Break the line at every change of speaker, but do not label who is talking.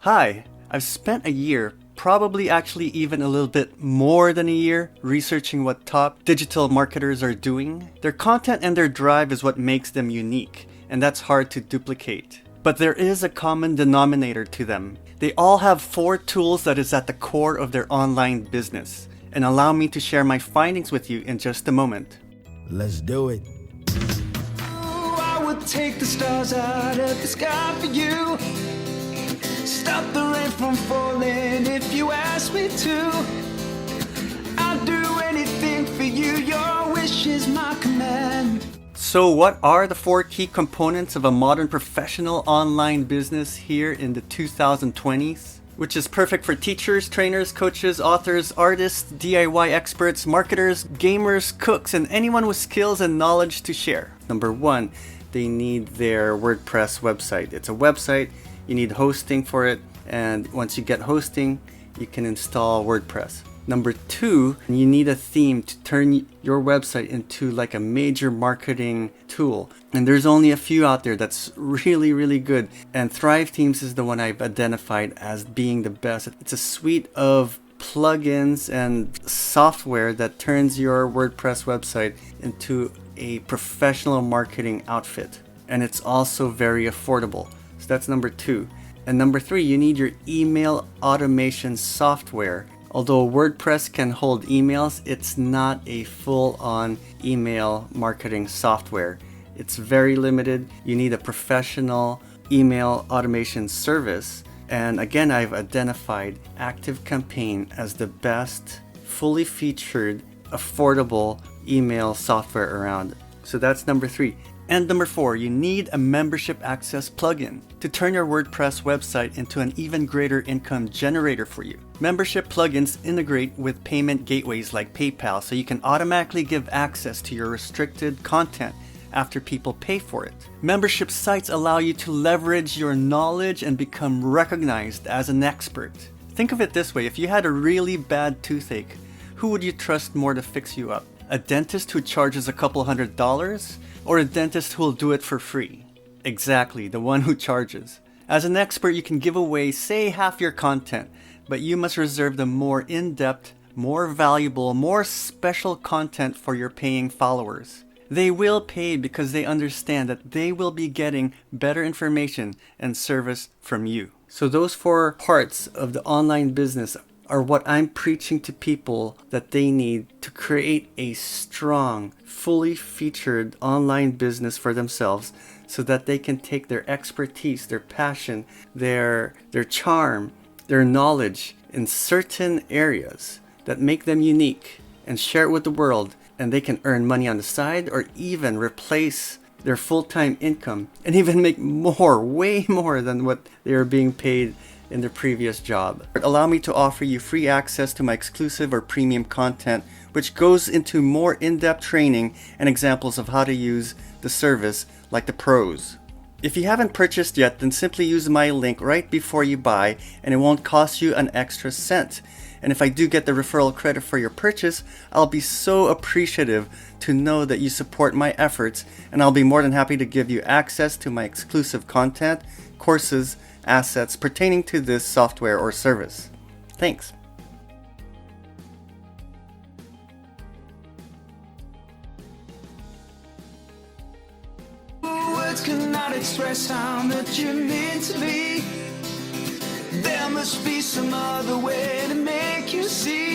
Hi, I've spent a year, probably actually even a little bit more than a year, researching what top digital marketers are doing. Their content and their drive is what makes them unique, and that's hard to duplicate. But there is a common denominator to them. They all have 4 tools that is at the core of their online business. And allow me to share my findings with you in just a moment.
Let's do it.
I would take the stars out of the sky for you. Stop the rain from falling if you ask me to. I'll do anything for you, your wish is my command.
So what are the 4 key components of a modern professional online business here in the 2020s? Which is perfect for teachers, trainers, coaches, authors, artists, DIY experts, marketers, gamers, cooks, and anyone with skills and knowledge to share. Number 1, they need their WordPress website. It's a website, you need hosting for it, and once you get hosting, you can install WordPress. Number 2, you need a theme to turn your website into like a major marketing tool. And there's only a few out there that's really good. And Thrive Themes is the one I've identified as being the best. It's a suite of plugins and software that turns your WordPress website into a professional marketing outfit. And it's also very affordable. So that's number 2. And number 3, you need your email automation software. Although WordPress can hold emails, it's not a full-on email marketing software. It's very limited. You need a professional email automation service. And again, I've identified ActiveCampaign as the best, fully featured, affordable email software around. So that's number 3. And number 4, you need a membership access plugin to turn your WordPress website into an even greater income generator for you. Membership plugins integrate with payment gateways like PayPal, so you can automatically give access to your restricted content after people pay for it. Membership sites allow you to leverage your knowledge and become recognized as an expert. Think of it this way, if you had a really bad toothache, who would you trust more to fix you up? A dentist who charges a couple $100s? Or a dentist who will do it for free? Exactly, the one who charges. As an expert, you can give away, say, half your content, but you must reserve the more in-depth, more valuable, more special content for your paying followers. They will pay because they understand that they will be getting better information and service from you. So those 4 parts of the online business are what I'm preaching to people that they need to create a strong, fully featured online business for themselves so that they can take their expertise, their passion, their charm, their knowledge in certain areas that make them unique and share it with the world, and they can earn money on the side or even replace their full-time income and even make more, way more than what they are being paid in their previous job. Allow me to offer you free access to my exclusive or premium content, which goes into more in-depth training and examples of how to use the service like the pros. If you haven't purchased yet, then simply use my link right before you buy and it won't cost you an extra cent. And if I do get the referral credit for your purchase, I'll be so appreciative to know that you support my efforts, and I'll be more than happy to give you access to my exclusive content, courses, assets pertaining to this software or service. Thanks.
Words cannot express how much you mean to me. There must be some other way to make you see.